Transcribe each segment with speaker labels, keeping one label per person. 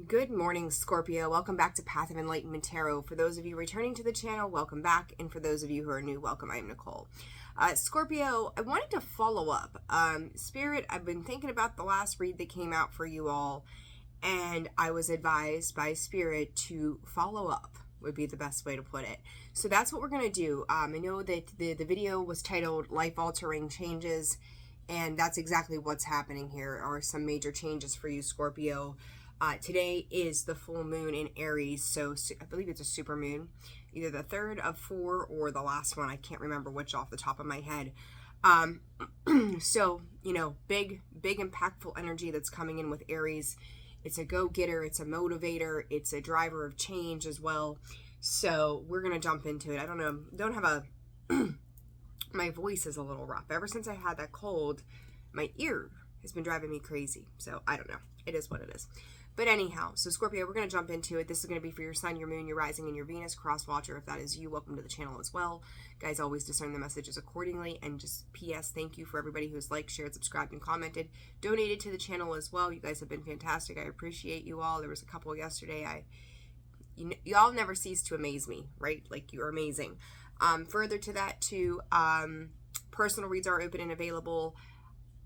Speaker 1: Good morning, Scorpio. Welcome back to Path of Enlightenment Tarot. For those of you returning to the channel, welcome back. And for those of you who are new, welcome. I am Nicole. Scorpio, I wanted to follow up. Spirit, I've been thinking about the last read that came out for you all, and I was advised by Spirit to follow up would be the best way to put it. So that's what we're going to do. I know that the video was titled Life-Altering Changes, and that's exactly what's happening here, are some major changes for you, Scorpio. Today is the full moon in Aries, so I believe it's a super moon, either the third of 4 or the last one. I can't remember which off the top of my head. So, you know, big impactful energy that's coming in with Aries. It's a go-getter, it's a motivator, it's a driver of change as well. So we're going to jump into it. I don't know, don't have a, my voice is a little rough. Ever since I had that cold, my ear has been driving me crazy. So I don't know, it is what it is. But anyhow, so Scorpio, we're going to jump into it. This is going to be for your sun, your moon, your rising, and your Venus cross-watcher. If that is you, welcome to the channel as well. Guys, always discern the messages accordingly. And just P.S., thank you for everybody who's liked, shared, subscribed, and commented. Donated to the channel as well. You guys have been fantastic. I appreciate you all. There was a couple yesterday. Y'all never cease to amaze me, right? Like, you're amazing. Further to that, too, personal reads are open and available.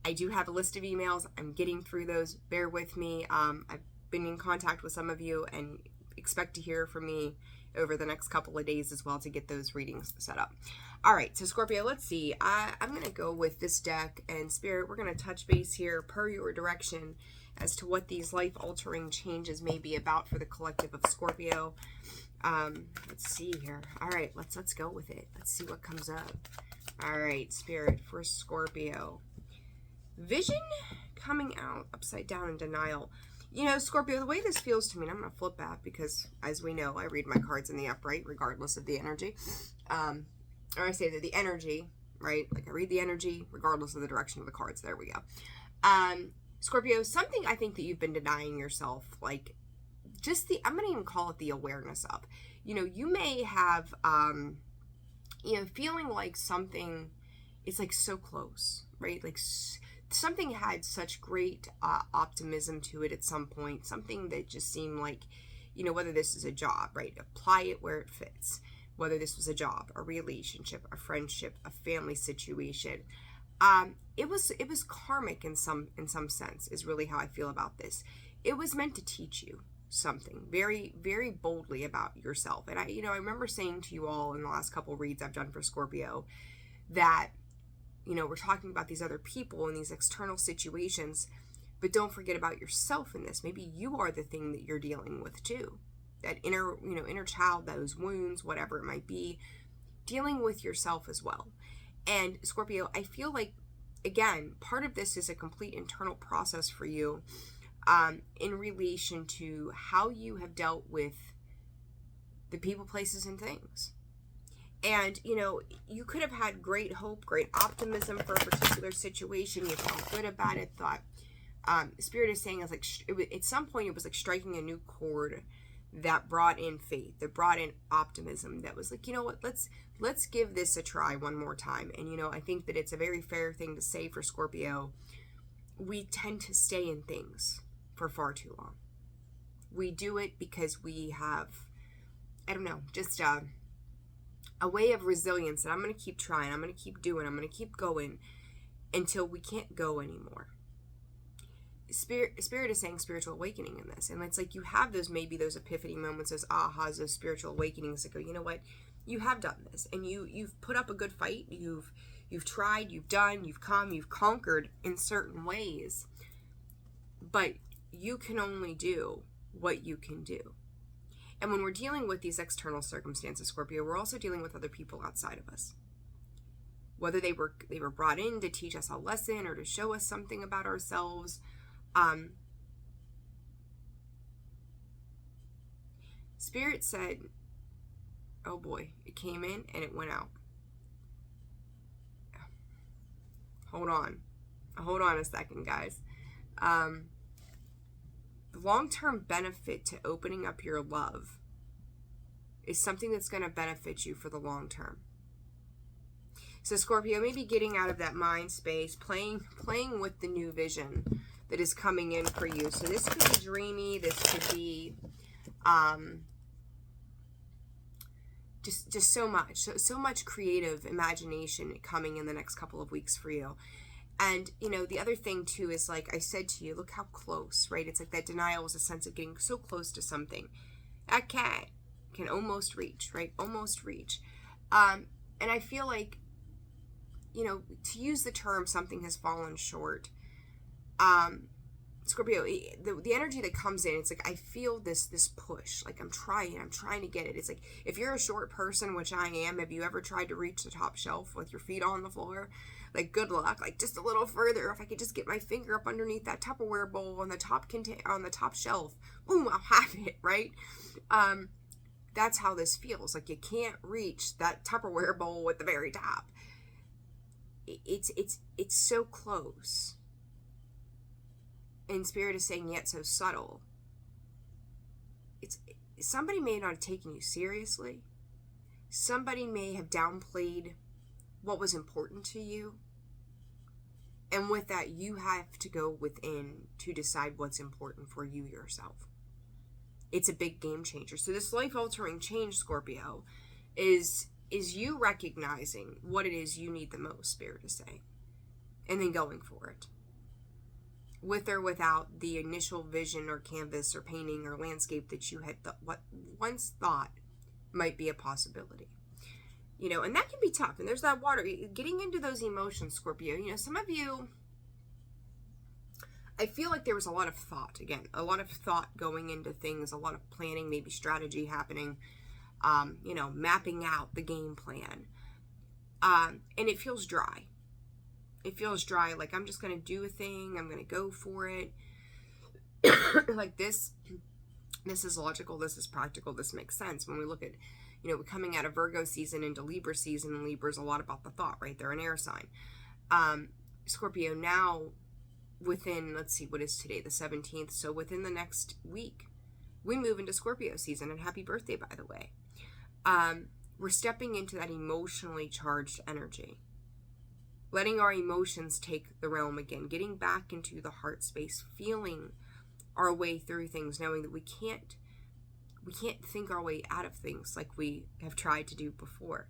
Speaker 1: I do have a list of emails. I'm getting through those. Bear with me. I've been in contact with some of you and expect to hear from me over the next couple of days as well to get those readings set up. All right, so Scorpio, let's see. I'm going to go with this deck, and Spirit, we're going to touch base here per your direction as to what these life-altering changes may be about for the collective of Scorpio. Let's see here. All right, let's go with it. Let's see what comes up. All right, Spirit, for Scorpio. Vision coming out upside down in denial. You know, Scorpio, the way this feels to me, and I'm going to flip back because, as we know, I read my cards in the upright regardless of the energy. Or I say that the energy, right? Like, I read the energy regardless of the direction of the cards. There we go. Scorpio, something I think that you've been denying yourself, like, just I'm going to even call it the awareness of. You know, you may have, you know, feeling like something is, like, so close, right? Like, something had such great optimism to it at some point, something that just seemed like, you know, whether this is a job, right? Apply it where it fits. Whether this was a job, a relationship, a friendship, a family situation. It was karmic in some sense, is really how I feel about this. It was meant to teach you something very, very boldly about yourself. And I remember saying to you all in the last couple reads I've done for Scorpio that, you know, we're talking about these other people and these external situations, but don't forget about yourself in this. Maybe you are the thing that you're dealing with too. That inner child, those wounds, whatever it might be, dealing with yourself as well. And Scorpio, I feel like, again, part of this is a complete internal process for you in relation to how you have dealt with the people, places, and things. And, you know, you could have had great hope, great optimism for a particular situation. You felt good about it, thought, Spirit is saying, it's like, at some point it was like striking a new chord that brought in faith, that brought in optimism, that was like, you know what, let's give this a try one more time. And, you know, I think that it's a very fair thing to say for Scorpio. We tend to stay in things for far too long. We do it because we have, I don't know, just, a way of resilience that I'm going to keep trying, I'm going to keep doing, I'm going to keep going until we can't go anymore. Spirit is saying spiritual awakening in this. And it's like you have maybe those epiphany moments, those ahas, those spiritual awakenings that go, you know what, you have done this and you've put up a good fight. You've tried, you've done, you've come, you've conquered in certain ways, but you can only do what you can do. And when we're dealing with these external circumstances, Scorpio, we're also dealing with other people outside of us. Whether they were brought in to teach us a lesson or to show us something about ourselves. Spirit said, oh boy, it came in and it went out. Hold on a second, guys. The long-term benefit to opening up your love is something that's going to benefit you for the long term. So Scorpio, maybe getting out of that mind space, playing with the new vision, that is coming in for you. So this could be dreamy. This could be just so much creative imagination coming in the next couple of weeks for you. And, you know, the other thing too is, like I said to you, look how close, right? It's like that denial is a sense of getting so close to something. That cat can almost reach, right? Almost reach. And I feel like, you know, to use the term something has fallen short, Scorpio, the energy that comes in, it's like, I feel this push, like I'm trying to get it. It's like, if you're a short person, which I am, have you ever tried to reach the top shelf with your feet on the floor? Like, good luck. Like, just a little further. If I could just get my finger up underneath that Tupperware bowl on the top shelf, boom, I'll have it, right? That's how this feels. Like, you can't reach that Tupperware bowl at the very top. It's so close. And Spirit is saying, yet so subtle. Somebody may not have taken you seriously. Somebody may have downplayed what was important to you. And with that, you have to go within to decide what's important for you yourself. It's a big game changer. So this life-altering change, Scorpio, is you recognizing what it is you need the most, Spirit is saying, and then going for it. With or without the initial vision or canvas or painting or landscape that you had once thought might be a possibility. You know, and that can be tough. And there's that water, getting into those emotions, Scorpio. You know, some of you, I feel like there was a lot of thought, again, a lot of thought going into things, a lot of planning, maybe strategy happening, you know, mapping out the game plan. And it feels dry. It feels dry, like I'm just going to do a thing, I'm going to go for it. Like this is logical, this is practical, this makes sense. When we look at, you know, we're coming out of Virgo season into Libra season, and Libra's a lot about the thought, right? They're an air sign. Scorpio, now within, let's see, what is today, the 17th, so within the next week, we move into Scorpio season, and happy birthday, by the way. We're stepping into that emotionally charged energy. Letting our emotions take the realm again, getting back into the heart space, feeling our way through things, knowing that we can't think our way out of things like we have tried to do before.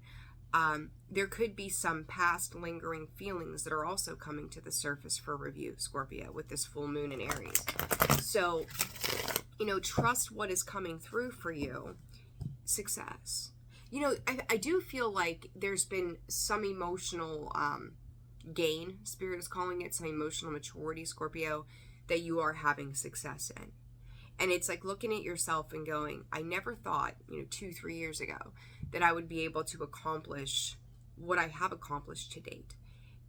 Speaker 1: There could be some past lingering feelings that are also coming to the surface for review, Scorpio, with this full moon in Aries. So, you know, trust what is coming through for you. Success. You know, I do feel like there's been some emotional gain, Spirit is calling it, some emotional maturity, Scorpio, that you are having success in. And it's like looking at yourself and going, I never thought, you know, 2-3 years ago that I would be able to accomplish what I have accomplished to date.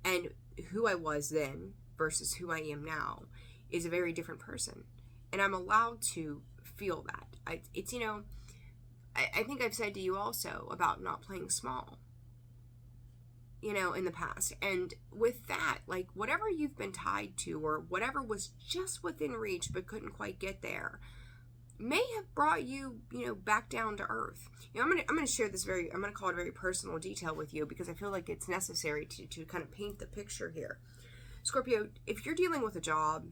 Speaker 1: And who I was then versus who I am now is a very different person. And I'm allowed to feel that. It's, you know, I think I've said to you also about not playing small, you know, in the past. And with that, like, whatever you've been tied to or whatever was just within reach but couldn't quite get there may have brought you, you know, back down to earth. You know, I'm going to share this I'm going to call it a very personal detail with you, because I feel like it's necessary to kind of paint the picture here. Scorpio, if you're dealing with a job,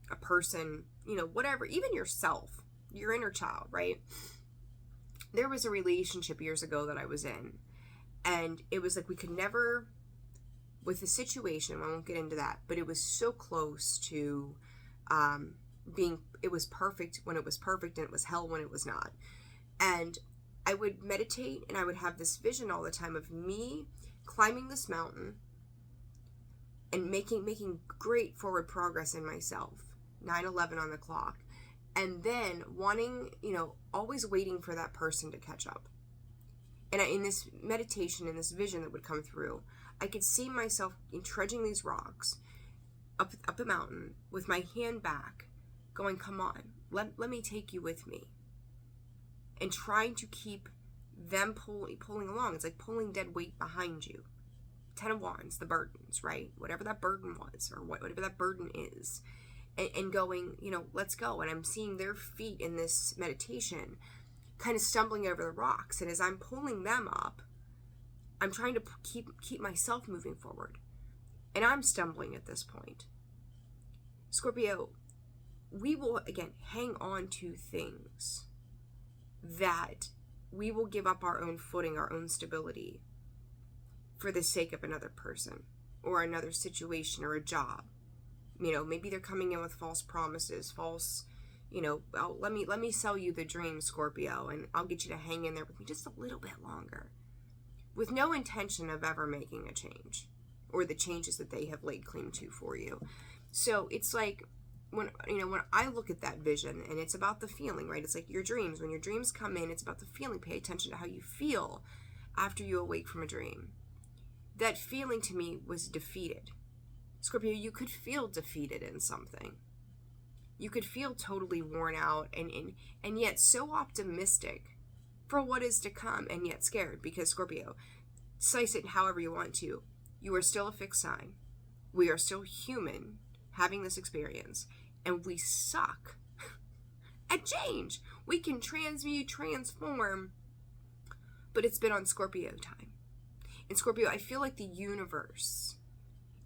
Speaker 1: a person, you know, whatever, even yourself, your inner child, right? There was a relationship years ago that I was in, and it was like we could never, with the situation, I won't get into that, but it was so close to being, it was perfect when it was perfect, and it was hell when it was not. And I would meditate, and I would have this vision all the time of me climbing this mountain and making great forward progress in myself, 9/11 on the clock, and then wanting, you know, always waiting for that person to catch up. And in this meditation, in this vision that would come through, I could see myself trudging these rocks up a mountain with my hand back, going, come on, let me take you with me. And trying to keep them pulling along. It's like pulling dead weight behind you. 10 of Wands, the burdens, right? Whatever that burden was, or whatever that burden is. And going, you know, let's go. And I'm seeing their feet in this meditation kind of stumbling over the rocks, and as I'm pulling them up, I'm trying to keep myself moving forward, and I'm stumbling at this point. Scorpio, we will, again, hang on to things that we will give up our own footing, our own stability for the sake of another person or another situation or a job. Maybe they're coming in with false promises, false, oh, let me sell you the dream, Scorpio, and I'll get you to hang in there with me just a little bit longer, with no intention of ever making a change or the changes that they have laid claim to for you. So it's like, when I look at that vision, and it's about the feeling, right? It's like your dreams. When your dreams come in, it's about the feeling. Pay attention to how you feel after you awake from a dream. That feeling to me was defeated. Scorpio, you could feel defeated in something. You could feel totally worn out and yet so optimistic for what is to come, and yet scared, because Scorpio, slice it however you want to. You are still a fixed sign. We are still human having this experience, and we suck at change. We can transmute, transform, but it's been on Scorpio time. And Scorpio, I feel like the universe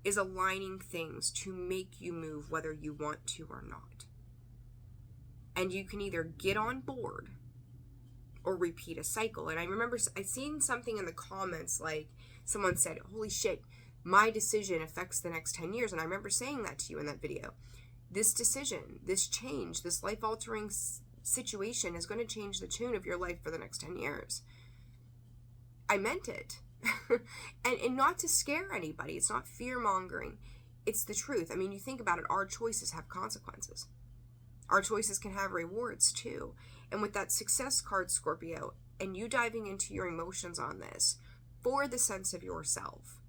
Speaker 1: is aligning things to make you move whether you want to or not. And you can either get on board or repeat a cycle. And I remember I seen something in the comments, like someone said, holy shit, my decision affects the next 10 years. And I remember saying that to you in that video. This decision, this change, this life-altering situation is going to change the tune of your life for the next 10 years. I meant it. and not to scare anybody. It's not fear-mongering. It's the truth. I mean, you think about it, our choices have consequences. Our choices can have rewards too. And with that success card, Scorpio, and you diving into your emotions on this, for the sense of yourself,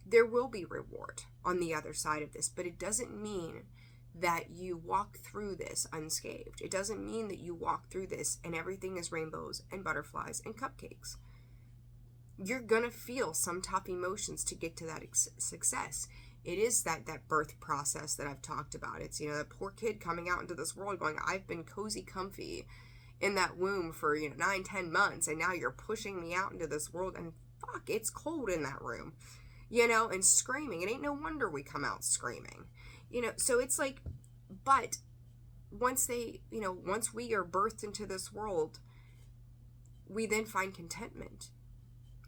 Speaker 1: there will be reward on the other side of this, but it doesn't mean that you walk through this unscathed. It doesn't mean that you walk through this and everything is rainbows and butterflies and cupcakes. You're gonna feel some tough emotions to get to that success. It is that birth process that I've talked about. It's, that poor kid coming out into this world going, I've been cozy, comfy in that womb for, 9-10 months, and now you're pushing me out into this world, and fuck, it's cold in that room, and screaming. It ain't no wonder we come out screaming, so it's like, but once once we are birthed into this world, we then find contentment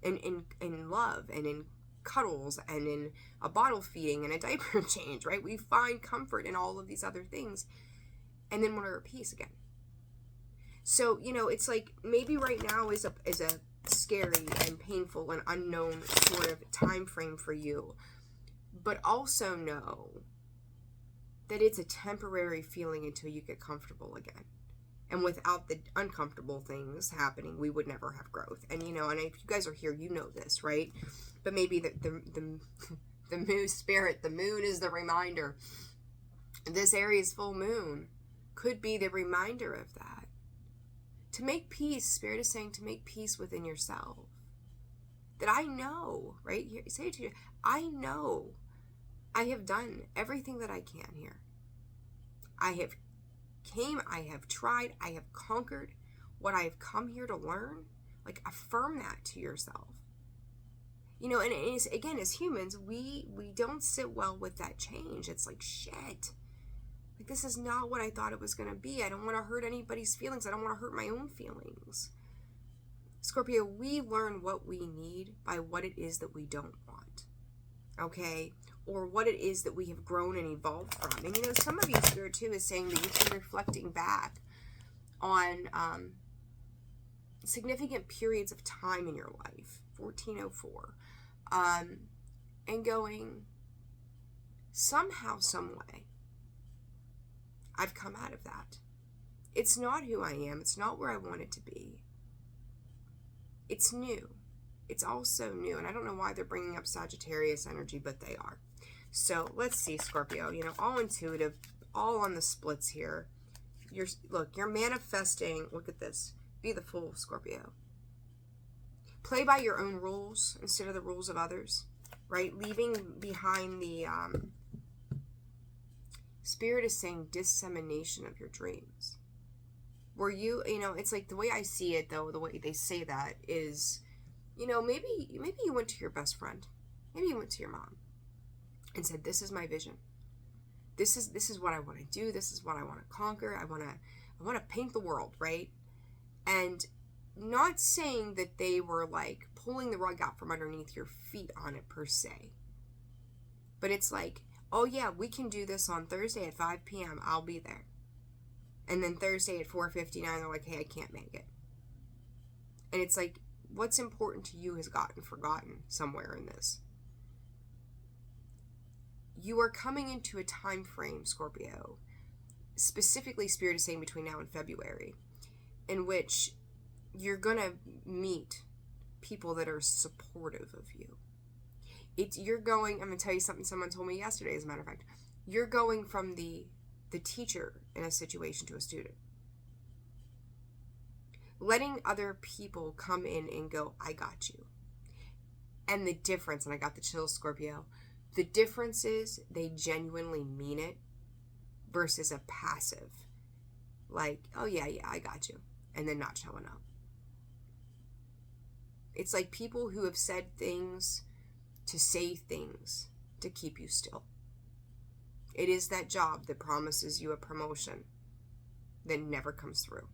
Speaker 1: in love and in cuddles and in a bottle feeding and a diaper change, right? We find comfort in all of these other things, and then we're at peace again. So, it's like maybe right now is a scary and painful and unknown sort of time frame for you, but also know that it's a temporary feeling until you get comfortable again. And without the uncomfortable things happening, we would never have growth. And, and if you guys are here, you know this, right? But maybe the moon spirit, the moon is the reminder. This Aries full moon could be the reminder of that. To make peace, Spirit is saying to make peace within yourself. That I know, right? Say it to you, I know I have done everything that I can here. I have tried, I have conquered what I have come here to learn. Like, affirm that to yourself. And it's, again, as humans, we don't sit well with that change. It's like, shit. Like, this is not what I thought it was going to be. I don't want to hurt anybody's feelings. I don't want to hurt my own feelings. Scorpio, we learn what we need by what it is that we don't want. Okay? Or what it is that we have grown and evolved from. And, some of you, Spirit, too, is saying that you've been reflecting back on significant periods of time in your life, 1404, and going, somehow, some way, I've come out of that. It's not who I am. It's not where I wanted to be. It's new. It's also new. And I don't know why they're bringing up Sagittarius energy, but they are. So let's see, Scorpio, all intuitive, all on the splits here. You're manifesting. Look at this. Be the Fool, Scorpio. Play by your own rules instead of the rules of others, right? Leaving behind the, Spirit is saying dissemination of your dreams. Where it's like the way I see it, though, the way they say that is, maybe you went to your best friend. Maybe you went to your mom and said, this is my vision. this is what I want to do. This is what I want to conquer. I want to paint the world, right? And not saying that they were like pulling the rug out from underneath your feet on it per se. But it's like, oh yeah, we can do this on Thursday at 5 p.m. I'll be there. And then Thursday at 4:59, they're like, hey, I can't make it. And it's like, what's important to you has gotten forgotten somewhere in this. You are coming into a time frame, Scorpio, specifically Spirit is saying between now and February, in which you're going to meet people that are supportive of you. I'm going to tell you something someone told me yesterday, as a matter of fact. You're going from the teacher in a situation to a student. Letting other people come in and go, I got you. And the difference, and I got the chills, Scorpio, the difference is they genuinely mean it versus a passive. Like, oh yeah, I got you. And then not showing up. It's like people who have said things to say things to keep you still. It is that job that promises you a promotion that never comes through.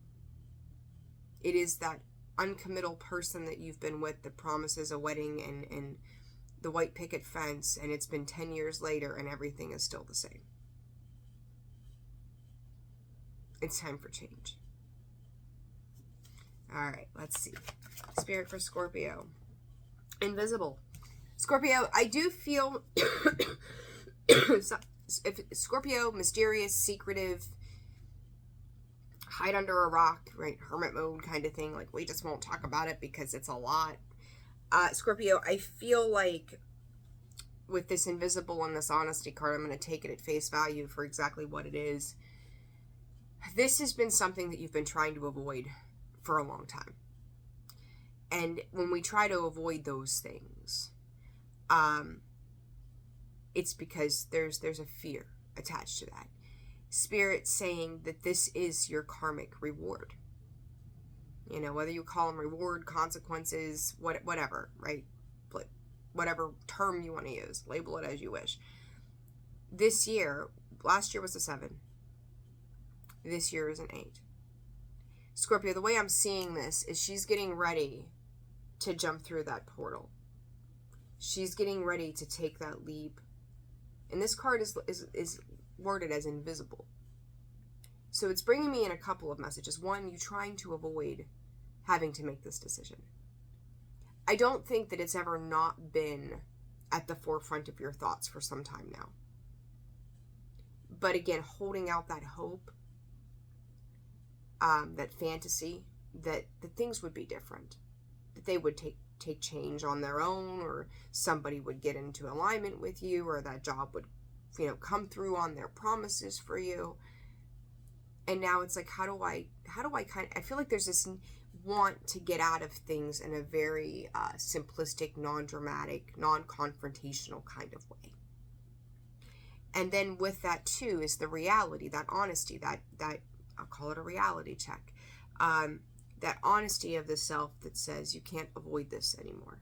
Speaker 1: It is that uncommittal person that you've been with that promises a wedding and the white picket fence, and it's been 10 years later and everything is still the same. It's time for change. All right, let's see. Spirit for Scorpio. Invisible. Scorpio, I do feel if Scorpio, mysterious, secretive, hide under a rock, right? Hermit mode kind of thing. Like, we just won't talk about it because it's a lot. Scorpio, I feel like with this invisible and this honesty card, I'm going to take it at face value for exactly what it is. This has been something that you've been trying to avoid for a long time. And when we try to avoid those things, it's because there's a fear attached to that. Spirit saying that this is your karmic reward. You know, whether you call them reward, consequences, whatever, right? Whatever term you want to use, label it as you wish. This year, last year was a 7. This year is an 8. Scorpio, the way I'm seeing this is she's getting ready to jump through that portal. She's getting ready to take that leap. And this card is worded as invisible. So it's bringing me in a couple of messages. One, you trying to avoid having to make this decision. I don't think that it's ever not been at the forefront of your thoughts for some time now. But again, holding out that hope, that fantasy, that things would be different, that they would take change on their own, or somebody would get into alignment with you, or that job would, come through on their promises for you. And now it's like, how do I I feel like there's this want to get out of things in a very simplistic, non-dramatic, non-confrontational kind of way. And then with that too is the reality, that honesty, that I'll call it a reality check. That honesty of the self that says you can't avoid this anymore.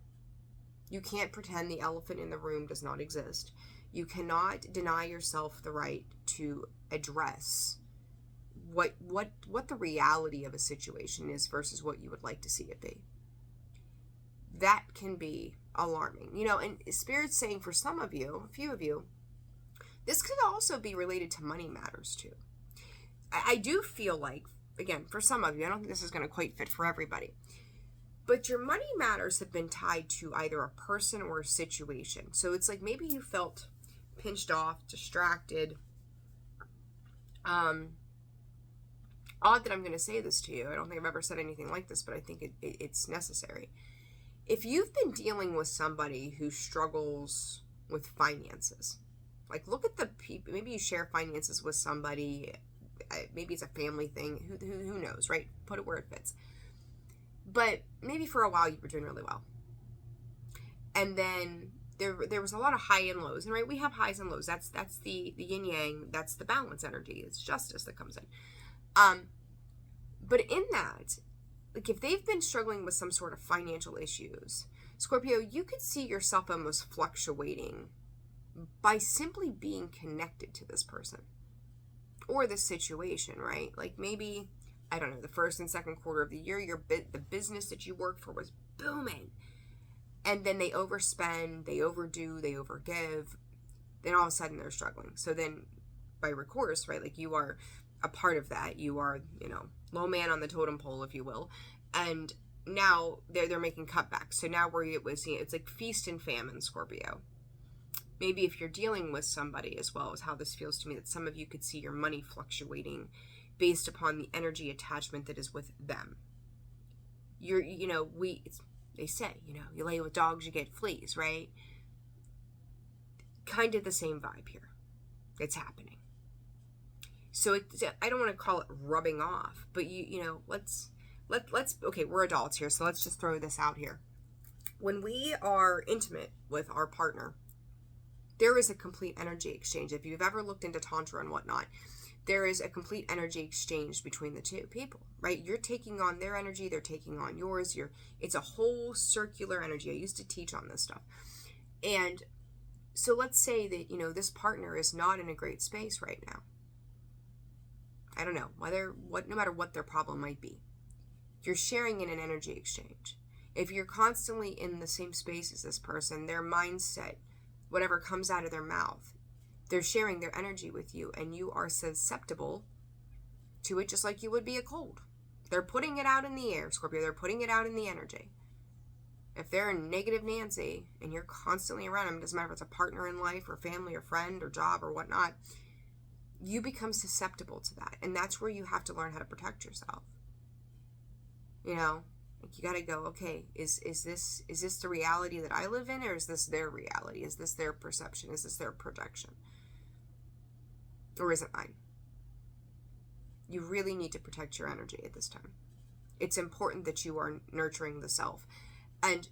Speaker 1: You can't pretend the elephant in the room does not exist. You cannot deny yourself the right to address what the reality of a situation is versus what you would like to see it be. That can be alarming. And Spirit's saying for some of you, a few of you, this could also be related to money matters too. I do feel like, again, for some of you, I don't think this is going to quite fit for everybody, but your money matters have been tied to either a person or a situation. So it's like maybe you felt pinched off, distracted. Odd that I'm going to say this to you. I don't think I've ever said anything like this, but I think it's necessary. If you've been dealing with somebody who struggles with finances, like look at the people, maybe you share finances with somebody, maybe it's a family thing, who knows, right? Put it where it fits. But maybe for a while you were doing really well. And then there was a lot of high and lows. And right, we have highs and lows. That's the yin yang, that's the balance energy. It's justice that comes in. But in that, like if they've been struggling with some sort of financial issues, Scorpio, you could see yourself almost fluctuating by simply being connected to this person or this situation, right? Like maybe, I don't know, the first and second quarter of the year, the business that you work for was booming. And then they overspend, they overdo, they overgive. Then all of a sudden they're struggling. So then by recourse, right, like you are a part of that. You are, low man on the totem pole, if you will. And now they're making cutbacks. So now where it was, it's like feast and famine, Scorpio. Maybe if you're dealing with somebody as well, is how this feels to me, that some of you could see your money fluctuating based upon the energy attachment that is with them. They say, you lay with dogs, you get fleas, right? Kind of the same vibe here. It's happening. So I don't want to call it rubbing off, but let's okay, we're adults here, so let's just throw this out here. When we are intimate with our partner, there is a complete energy exchange. If you've ever looked into Tantra and whatnot, there is a complete energy exchange between the two people, right? You're taking on their energy, they're taking on yours. It's a whole circular energy. I used to teach on this stuff. And so let's say that, this partner is not in a great space right now. I don't know, no matter what their problem might be. You're sharing in an energy exchange. If you're constantly in the same space as this person, their mindset, whatever comes out of their mouth, they're sharing their energy with you, and you are susceptible to it just like you would be a cold. They're putting it out in the air, Scorpio. They're putting it out in the energy. If they're a negative Nancy and you're constantly around them, it doesn't matter if it's a partner in life or family or friend or job or whatnot, you become susceptible to that. And that's where you have to learn how to protect yourself. Like you got to go, okay, is this the reality that I live in, or is this their reality? Is this their perception? Is this their projection? Or is it mine? You really need to protect your energy at this time. It's important that you are nurturing the self. And,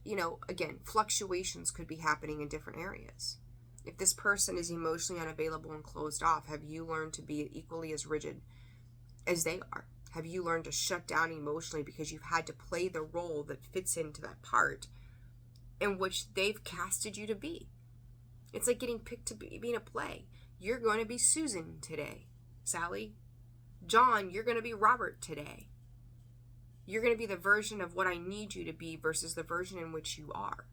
Speaker 1: again, fluctuations could be happening in different areas. If this person is emotionally unavailable and closed off, have you learned to be equally as rigid as they are? Have you learned to shut down emotionally because you've had to play the role that fits into that part in which they've casted you to be? It's like getting picked to be in a play. You're going to be Susan today, Sally. John, you're going to be Robert today. You're going to be the version of what I need you to be versus the version in which you are.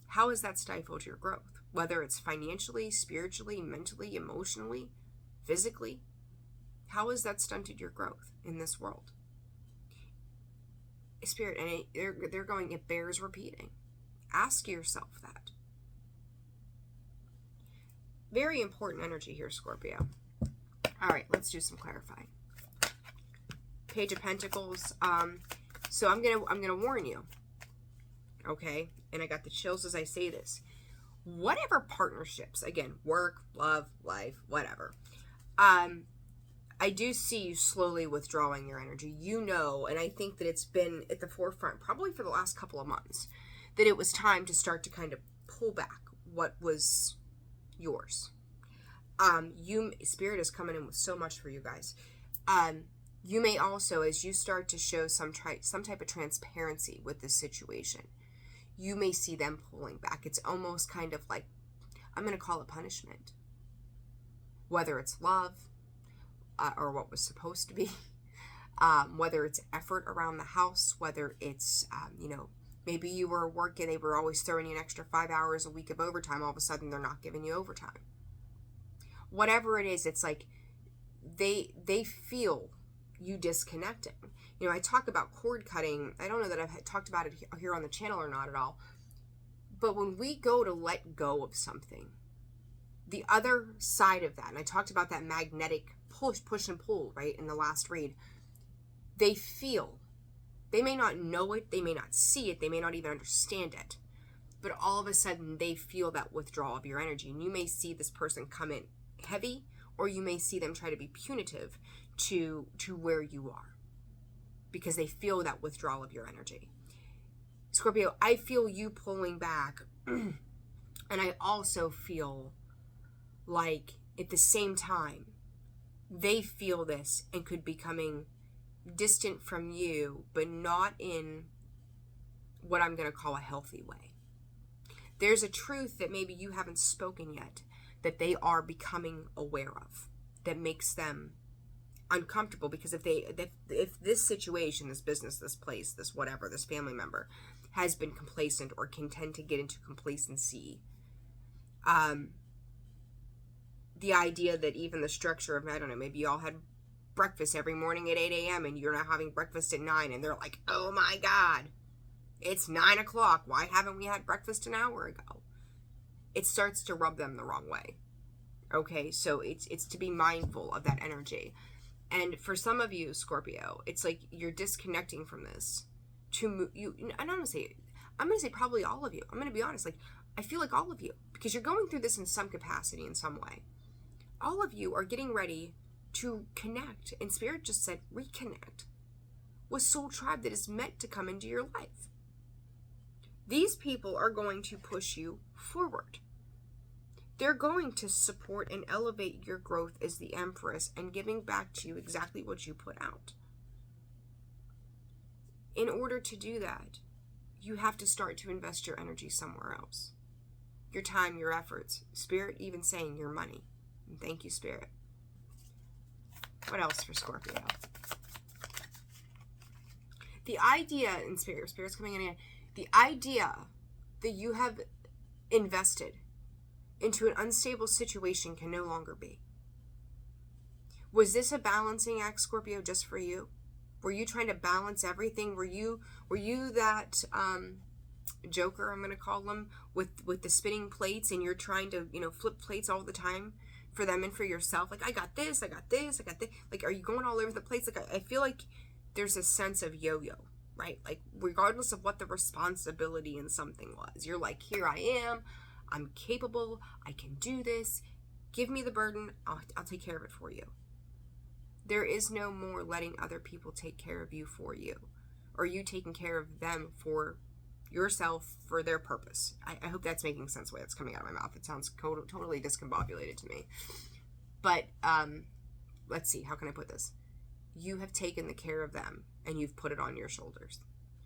Speaker 1: How has that stifled your growth? Whether it's financially, spiritually, mentally, emotionally, physically. How has that stunted your growth in this world? Spirit, and they're going, it bears repeating. Ask yourself that. Very important energy here, Scorpio. All right, let's do some clarifying. Page of Pentacles. So I'm gonna warn you. Okay, and I got the chills as I say this. Whatever partnerships, again, work, love, life, whatever. I do see you slowly withdrawing your energy. And I think that it's been at the forefront probably for the last couple of months that it was time to start to kind of pull back what was yours. Spirit is coming in with so much for you guys. You may also, as you start to show some type of transparency with this situation, you may see them pulling back. It's almost kind of like, I'm going to call it punishment. Whether it's love, or what was supposed to be, whether it's effort around the house, whether it's, maybe you were working, they were always throwing you an extra 5 hours a week of overtime. All of a sudden, they're not giving you overtime. Whatever it is, it's like they feel you disconnecting. I talk about cord cutting. I don't know that I've talked about it here on the channel or not at all. But when we go to let go of something, the other side of that, and I talked about that magnetic push and pull, right, in the last read, they may not know it, they may not see it, they may not even understand it, but all of a sudden they feel that withdrawal of your energy. And you may see this person come in heavy, or you may see them try to be punitive to where you are, because they feel that withdrawal of your energy. Scorpio, I feel you pulling back, and I also feel like at the same time, they feel this and could be coming distant from you, but not in what I'm going to call a healthy way. There's a truth that maybe you haven't spoken yet that they are becoming aware of, that makes them uncomfortable, because if this situation, this business, this place, this whatever, this family member has been complacent or can tend to get into complacency, the idea that even the structure of, I don't know, maybe you all had breakfast every morning at 8 a.m. and you're now having breakfast at 9, and they're like, oh my God, it's 9 o'clock. Why haven't we had breakfast an hour ago? It starts to rub them the wrong way. Okay, so it's to be mindful of that energy. And for some of you, Scorpio, it's like you're disconnecting from this to move you. And I'm going to say probably all of you. I'm going to be honest. Like, I feel like all of you, because you're going through this in some capacity, in some way. All of you are getting ready to connect. And Spirit just said, reconnect with soul tribe that is meant to come into your life. These people are going to push you forward. They're going to support and elevate your growth as the Empress and giving back to you exactly what you put out. In order to do that, you have to start to invest your energy somewhere else. Your time, your efforts. Spirit even saying your money. And thank you, Spirit. What else for Scorpio? The idea in Spirit's coming in again. The idea that you have invested into an unstable situation can no longer be. Was this a balancing act, Scorpio, just for you? Were you trying to balance everything? Were you that joker, I'm going to call them, with the spinning plates, and you're trying to, flip plates all the time for them and for yourself? Like, I got this, I got this, I got this. Like, are you going all over the place? Like, I feel like there's a sense of yo-yo, right? Like, regardless of what the responsibility in something was, you're like, here I am. I'm capable. I can do this. Give me the burden. I'll take care of it for you. There is no more letting other people take care of you for you, or you taking care of them for yourself for their purpose. I hope that's making sense the way it's coming out of my mouth. It sounds totally discombobulated to me. But let's see. How can I put this? You have taken the care of them and you've put it on your shoulders.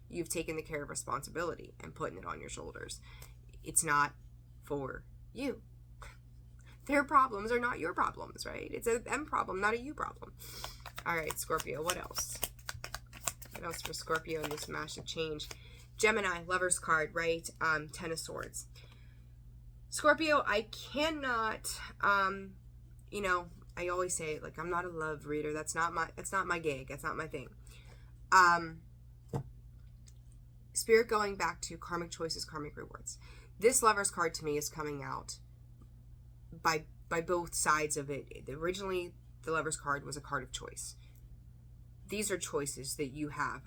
Speaker 1: You've taken the care of responsibility and putting it on your shoulders. It's not for you. Their problems are not your problems, right? It's a them problem, not a you problem. All right, Scorpio, what else? What else for Scorpio in this massive change? Gemini, Lover's card, right? Ten of Swords. Scorpio, I cannot, I always say, like, I'm not a love reader. That's not my gig. That's not my thing. Spirit going back to karmic choices, karmic rewards. This Lover's card to me is coming out by both sides of it. Originally, the Lover's card was a card of choice. These are choices that you have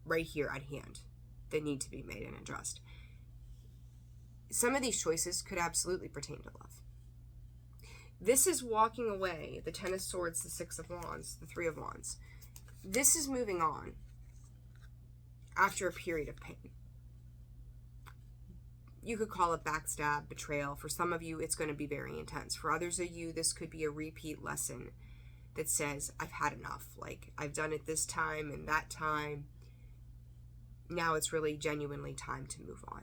Speaker 1: right here at hand that need to be made and addressed. Some of these choices could absolutely pertain to love. This is walking away, the Ten of Swords, the Six of Wands, the Three of Wands. This is moving on after a period of pain. You could call it backstab, betrayal. For some of you, it's going to be very intense. For others of you, this could be a repeat lesson that says, I've had enough. Like, I've done it this time and that time. Now it's really genuinely time to move on.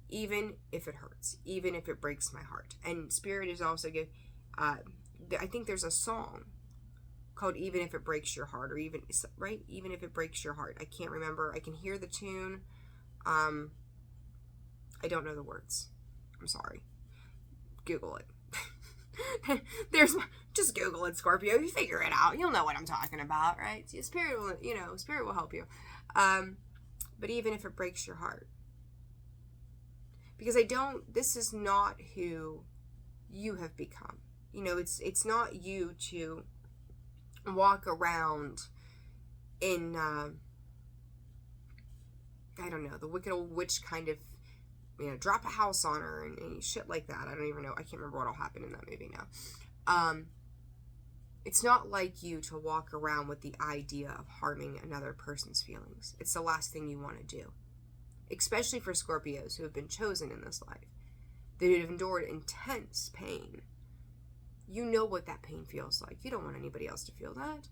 Speaker 1: Even if it hurts. Even if it breaks my heart. And Spirit is also good. I think there's a song called Even If It Breaks Your Heart. Or even, right? Even If It Breaks Your Heart. I can't remember. I can hear the tune. I don't know the words. I'm sorry. Google it. Just Google it, Scorpio. You figure it out. You'll know what I'm talking about, right? Spirit will help you. But even if it breaks your heart. Because this is not who you have become. It's not you to walk around in, I don't know, the wicked old witch kind of, drop a house on her and shit like that. I don't even know. I can't remember what'll happen in that movie now. It's not like you to walk around with the idea of harming another person's feelings. It's the last thing you want to do. Especially for Scorpios who have been chosen in this life. That have endured intense pain. You know what that pain feels like. You don't want anybody else to feel that.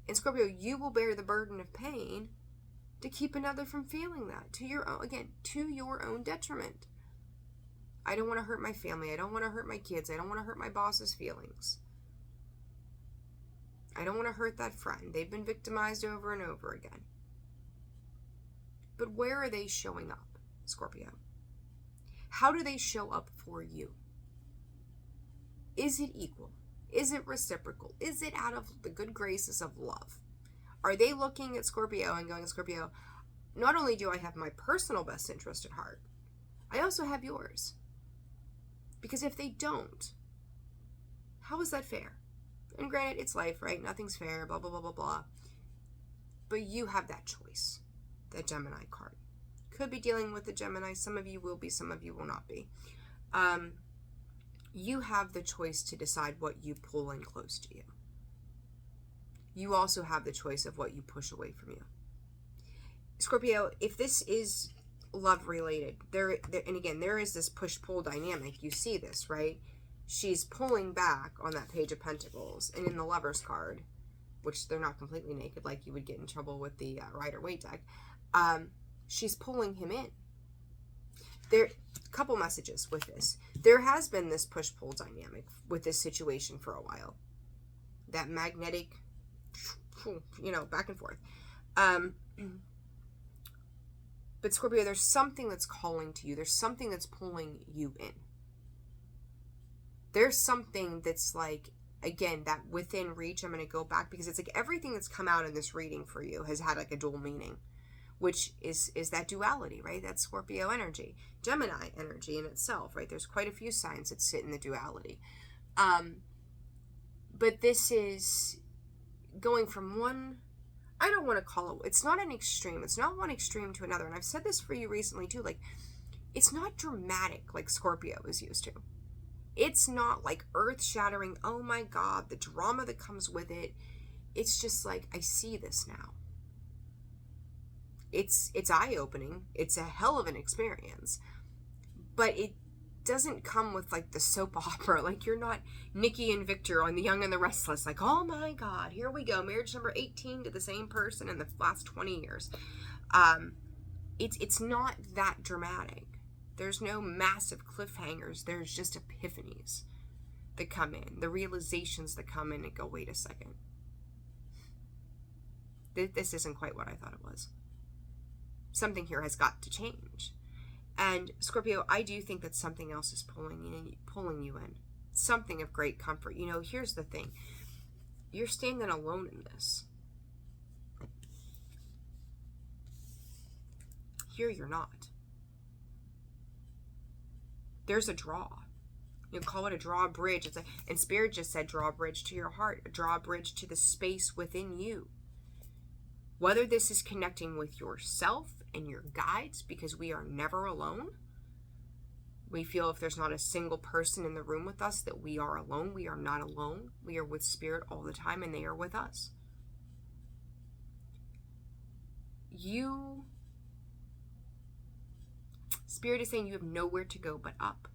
Speaker 1: And Scorpio, you will bear the burden of pain to keep another from feeling that, to your own, again, to your own detriment. I don't want to hurt my family. I don't want to hurt my kids. I don't want to hurt my boss's feelings. I don't want to hurt that friend. They've been victimized over and over again. But where are they showing up, Scorpio? How do they show up for you? Is it equal? Is it reciprocal? Is it out of the good graces of love? Are they looking at Scorpio and going, Scorpio, not only do I have my personal best interest at heart, I also have yours. Because if they don't, how is that fair? And granted, it's life, right? Nothing's fair, blah, blah, blah, blah, blah. But you have that choice, that Gemini card. Could be dealing with the Gemini. Some of you will be, some of you will not be. You have the choice to decide what you pull in close to you. You also have the choice of what you push away from you. Scorpio, if this is love related, and again, there is this push-pull dynamic. You see this, right? She's pulling back on that Page of Pentacles, and in the Lover's card, which they're not completely naked, like you would get in trouble with the Rider-Waite deck, she's pulling him in. There, couple messages with this. There has been this push-pull dynamic with this situation for a while. That magnetic, back and forth. But Scorpio, there's something that's calling to you. There's something that's pulling you in. There's something that's like, again, that within reach. I'm going to go back because it's like everything that's come out in this reading for you has had like a dual meaning, which is that duality, right? That's Scorpio energy, Gemini energy in itself, right? There's quite a few signs that sit in the duality. But this is going from one, I don't want to call it, it's not an extreme. It's not one extreme to another. And I've said this for you recently too, like, it's not dramatic like Scorpio is used to. It's not like earth-shattering, oh my God, the drama that comes with it. It's just like, I see this now. It's eye-opening. It's a hell of an experience. But it doesn't come with like the soap opera. Like, you're not Nikki and Victor on The Young and the Restless. Like, oh my God, here we go. Marriage number 18 to the same person in the last 20 years. It's not that dramatic. There's no massive cliffhangers. There's just epiphanies that come in. The realizations that come in and go, wait a second. This isn't quite what I thought it was. Something here has got to change. And Scorpio, I do think that something else is pulling you in. Something of great comfort. You know, here's the thing. You're standing alone in this. Here you're not. There's a draw. You call it a drawbridge. And Spirit just said drawbridge to your heart. A drawbridge to the space within you. Whether this is connecting with yourself and your guides, because we are never alone. We feel if there's not a single person in the room with us that we are alone. We are not alone. We are with Spirit all the time, and they are with us. Spirit is saying you have nowhere to go but up.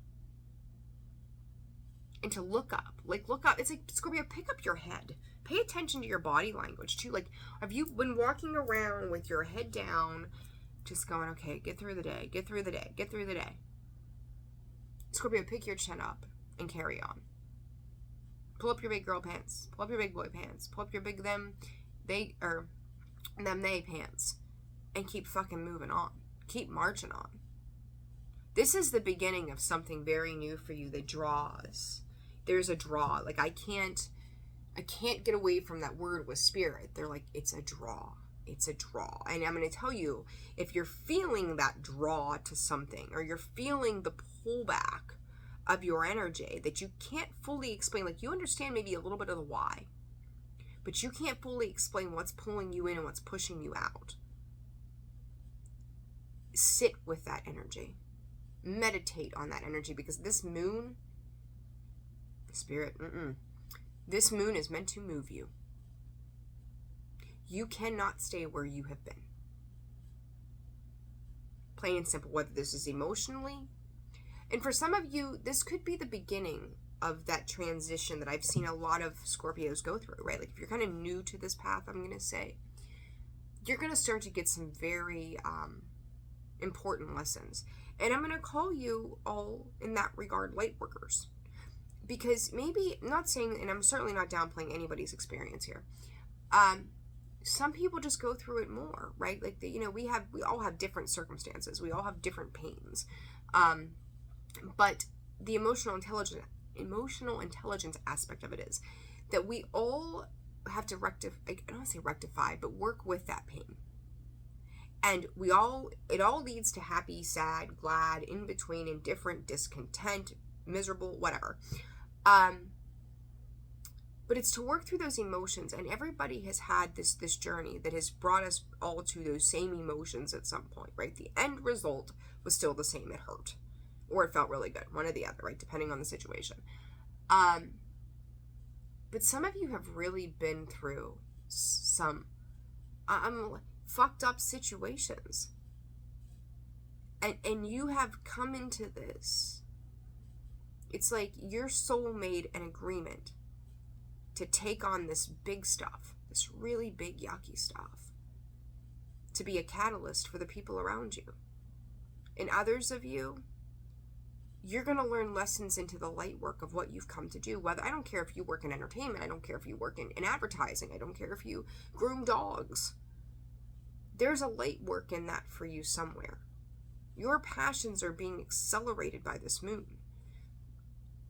Speaker 1: And to look up. Like, look up. It's like, Scorpio, pick up your head. Pay attention to your body language, too. Like, have you been walking around with your head down, just going, okay, get through the day, get through the day, get through the day. Scorpio, pick your chin up and carry on. Pull up your big girl pants. Pull up your big boy pants. Pull up your big them, they pants. And keep fucking moving on. Keep marching on. This is the beginning of something very new for you that draws. There's a draw. Like, I can't get away from that word with Spirit. They're like, it's a draw. It's a draw. And I'm going to tell you, if you're feeling that draw to something, or you're feeling the pullback of your energy that you can't fully explain, like, you understand maybe a little bit of the why, but you can't fully explain what's pulling you in and what's pushing you out. Sit with that energy. Meditate on that energy, because this moon, Spirit, this moon is meant to move you. You cannot stay where you have been. Plain and simple, whether this is emotionally. And for some of you, this could be the beginning of that transition that I've seen a lot of Scorpios go through, right? Like, if you're kind of new to this path, I'm going to say, you're going to start to get some very important lessons. And I'm going to call you all, in that regard, light workers. Because maybe, I'm not saying, and I'm certainly not downplaying anybody's experience here, some people just go through it more, right? Like, we all have different circumstances. We all have different pains. But the emotional intelligence aspect of it is that we all have to rectify, I don't want to say rectify, but work with that pain. And it all leads to happy, sad, glad, in between, indifferent, discontent, miserable, whatever. But it's to work through those emotions, and everybody has had this journey that has brought us all to those same emotions at some point, right? The end result was still the same. It hurt, or it felt really good, one or the other, right? Depending on the situation. But some of you have really been through some fucked up situations, and you have come into this. It's like your soul made an agreement to take on this big stuff, this really big yucky stuff, to be a catalyst for the people around you. And others of you, you're going to learn lessons into the light work of what you've come to do. Whether, I don't care if you work in entertainment, I don't care if you work in advertising, I don't care if you groom dogs. There's a light work in that for you somewhere. Your passions are being accelerated by this moon.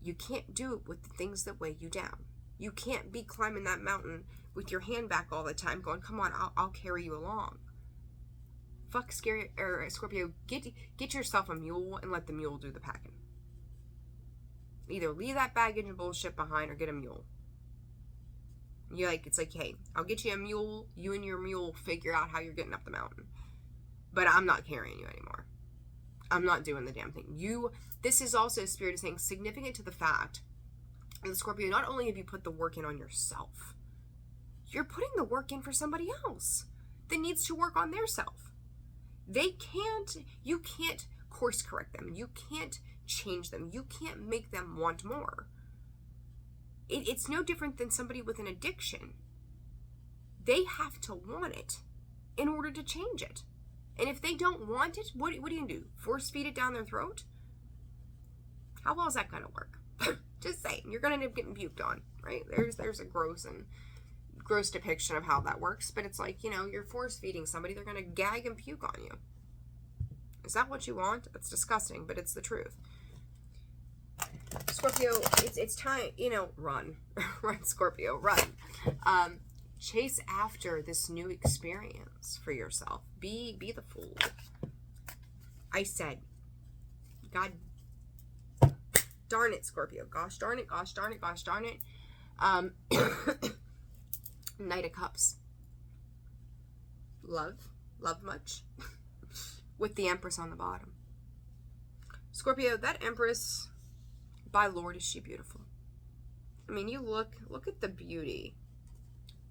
Speaker 1: You can't do it with the things that weigh you down. You can't be climbing that mountain with your hand back all the time going, come on, I'll carry you along. Fuck Scorpio, get yourself a mule and let the mule do the packing. Either leave that baggage and bullshit behind or get a mule. It's like, hey, I'll get you a mule. You and your mule figure out how you're getting up the mountain. But I'm not carrying you anymore. I'm not doing the damn thing. This is also, Spirit is saying, significant to the fact that, Scorpio, not only have you put the work in on yourself, you're putting the work in for somebody else that needs to work on their self. You can't course correct them. You can't change them. You can't make them want more. It's no different than somebody with an addiction. They have to want it in order to change it. And if they don't want it, what do you do? Force feed it down their throat? How well is that going to work? Just saying. You're going to end up getting puked on, right? There's a gross depiction of how that works. But it's like, you're force feeding somebody. They're going to gag and puke on you. Is that what you want? That's disgusting, but it's the truth. Scorpio, it's time, run. Run, Scorpio, run. Chase after this new experience for yourself. Be the fool. I said, God darn it, Scorpio. Gosh darn it, gosh darn it, gosh darn it. Knight of Cups. Love much. With the Empress on the bottom. Scorpio, that Empress, by Lord, is she beautiful. I mean, you look at the beauty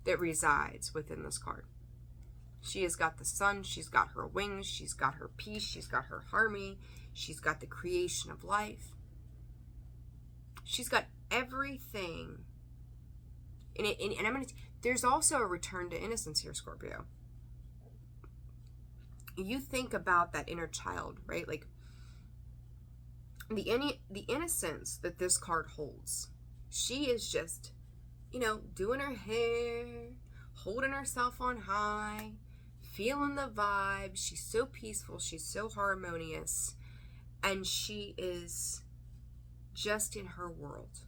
Speaker 1: that resides within this card. She has got the sun, she's got her wings, she's got her peace, she's got her harmony, she's got the creation of life. She's got everything. And there's also a return to innocence here, Scorpio. You think about that inner child, right? Like the innocence that this card holds. She is just, doing her hair, holding herself on high, feeling the vibe. She's so peaceful. She's so harmonious. And she is just in her world.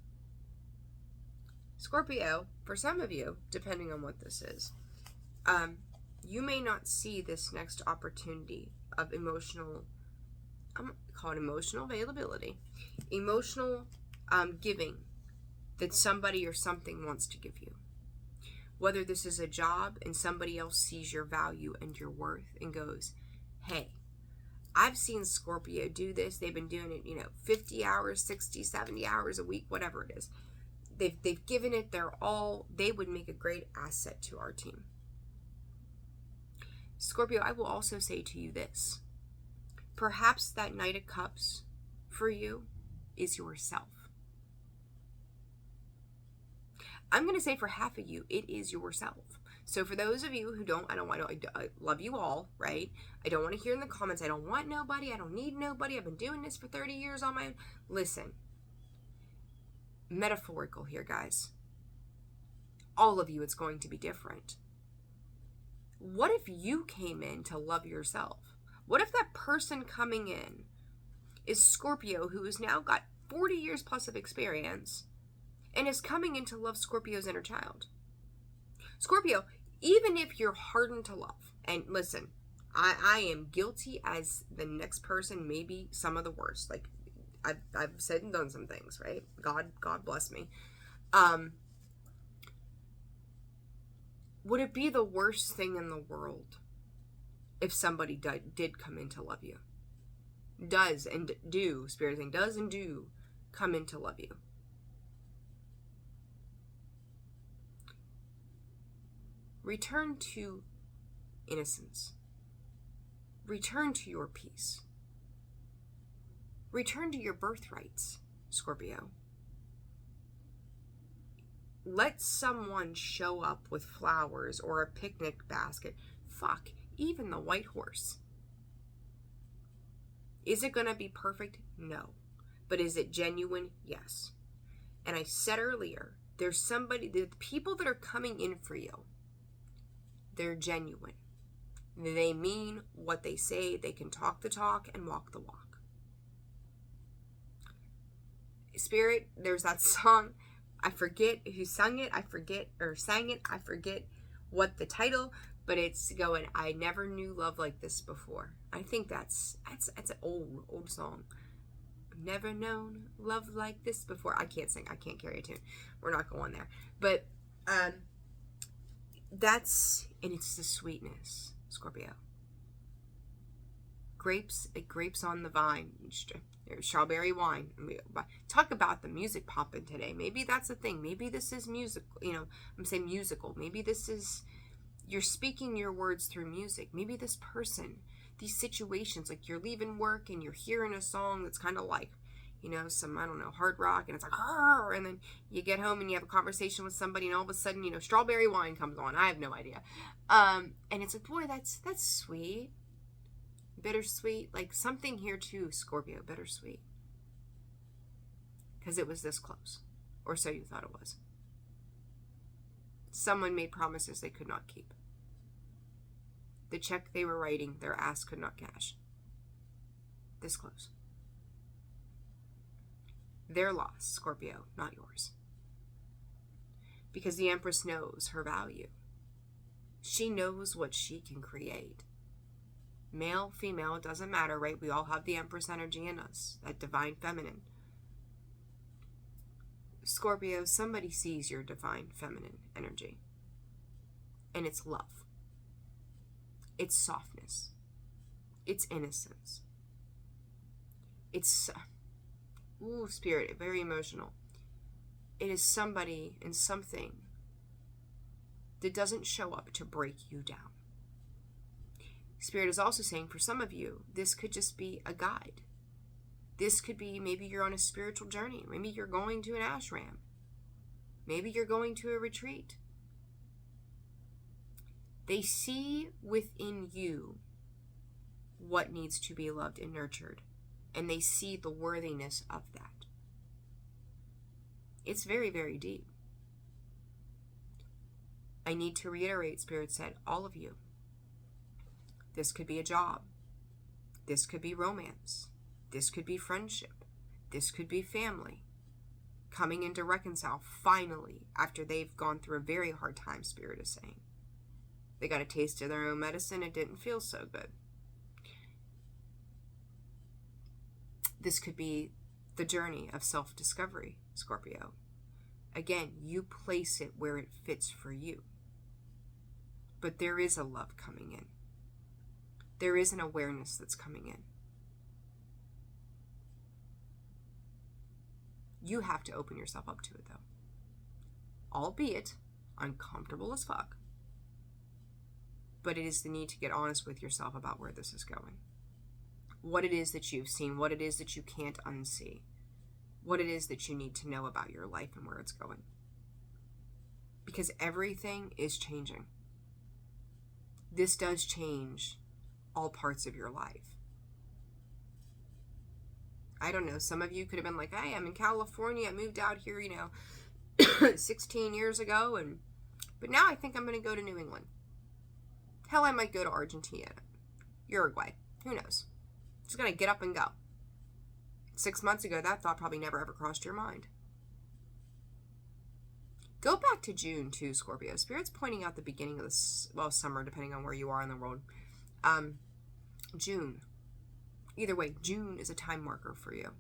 Speaker 1: Scorpio, for some of you, depending on what this is, you may not see this next opportunity of emotional, I'm call it emotional availability, emotional giving that somebody or something wants to give you. Whether this is a job and somebody else sees your value and your worth and goes, hey, I've seen Scorpio do this. They've been doing it, 50 hours, 60, 70 hours a week, whatever it is. They've given it their all. They would make a great asset to our team. Scorpio, I will also say to you this. Perhaps that Knight of Cups for you is yourself. I'm going to say for half of you, it is yourself. So for those of you who I love you all, right? I don't want to hear in the comments, I don't want nobody, I don't need nobody, I've been doing this for 30 years on my own. Listen, metaphorical here, guys. All of you, it's going to be different. What if you came in to love yourself? What if that person coming in is Scorpio, who has now got 40 years plus of experience and is coming in to love Scorpio's inner child? Scorpio, even if you're hardened to love, and listen, I am guilty as the next person, maybe some of the worst. Like, I've said and done some things, right? God bless me. Would it be the worst thing in the world if somebody did come in to love you? Does and do, Spirit saying, does and do come in to love you. Return to innocence. Return to your peace. Return to your birthrights, Scorpio. Let someone show up with flowers or a picnic basket. Fuck, even the white horse. Is it going to be perfect? No. But is it genuine? Yes. And I said earlier, there's the people that are coming in for you, they're genuine. They mean what they say. They can talk the talk and walk the walk. Spirit, there's that song. I forget who sung it. I forget what the title, but it's going, I never knew love like this before. I think that's an old song. I've never known love like this before. I can't sing. I can't carry a tune. We're not going there. But and it's the sweetness, Scorpio. Grapes on the vine. Strawberry wine. Talk about the music popping today. Maybe that's the thing. Maybe this is musical. I'm saying musical. Maybe this is, you're speaking your words through music. Maybe this person, these situations, like you're leaving work and you're hearing a song that's kind of like, some, I don't know, hard rock, and it's like, and then you get home and you have a conversation with somebody, and all of a sudden, strawberry wine comes on. I have no idea. And it's like, boy, that's sweet. Bittersweet, like something here too, Scorpio, bittersweet. Because it was this close. Or so you thought it was. Someone made promises they could not keep. The check they were writing, their ass could not cash. This close. Their loss, Scorpio, not yours. Because the Empress knows her value. She knows what she can create. Male, female, it doesn't matter, right? We all have the Empress energy in us, that divine feminine. Scorpio, somebody sees your divine feminine energy. And it's love. It's softness. It's innocence. It's, Spirit, very emotional. It is somebody and something that doesn't show up to break you down. Spirit is also saying, for some of you, this could just be a guide. This could be, maybe you're on a spiritual journey. Maybe you're going to an ashram. Maybe you're going to a retreat. They see within you what needs to be loved and nurtured, and they see the worthiness of that. It's very, very deep. I need to reiterate, Spirit said, all of you. This could be a job. This could be romance. This could be friendship. This could be family. Coming in to reconcile finally after they've gone through a very hard time, Spirit is saying. They got a taste of their own medicine. It didn't feel so good. This could be the journey of self-discovery, Scorpio. Again, you place it where it fits for you. But there is a love coming in. There is an awareness that's coming in. You have to open yourself up to it, though. Albeit uncomfortable as fuck. But it is the need to get honest with yourself about where this is going. What it is that you've seen, what it is that you can't unsee. What it is that you need to know about your life and where it's going. Because everything is changing. this does change all parts of your life. I don't know. Some of you could have been like, hey, I'm in California. I moved out here, 16 years ago. But now I think I'm going to go to New England. Hell, I might go to Argentina, Uruguay. Who knows? Just going to get up and go. 6 months ago, that thought probably never ever crossed your mind. Go back to June too, Scorpio. Spirit's pointing out the beginning of this, summer, depending on where you are in the world. June. Either way, June is a time marker for you.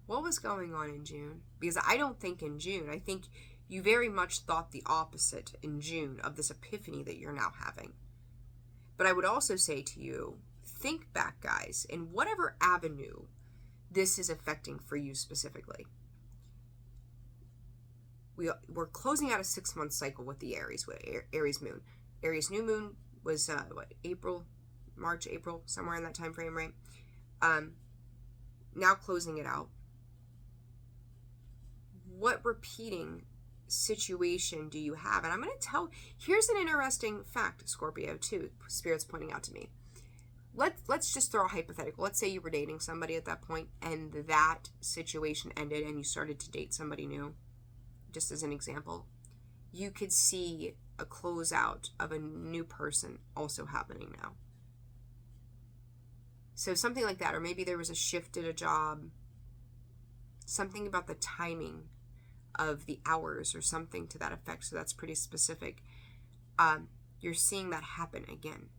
Speaker 1: What was going on in June? Because I don't think in June, I think you very much thought the opposite in June of this epiphany that you're now having. But I would also say to you, think back, guys, in whatever avenue this is affecting for you specifically. We're closing out a 6-month cycle with the Aries moon. Aries new moon was March, April, somewhere in that time frame, right? Now closing it out. What repeating situation do you have? And I'm going to here's an interesting fact, Scorpio, too, Spirit's pointing out to me. Let's just throw a hypothetical. Let's say you were dating somebody at that point and that situation ended and you started to date somebody new. Just as an example, you could see a closeout of a new person also happening now. So something like that, or maybe there was a shift at a job, something about the timing of the hours or something to that effect. So that's pretty specific. You're seeing that happen again.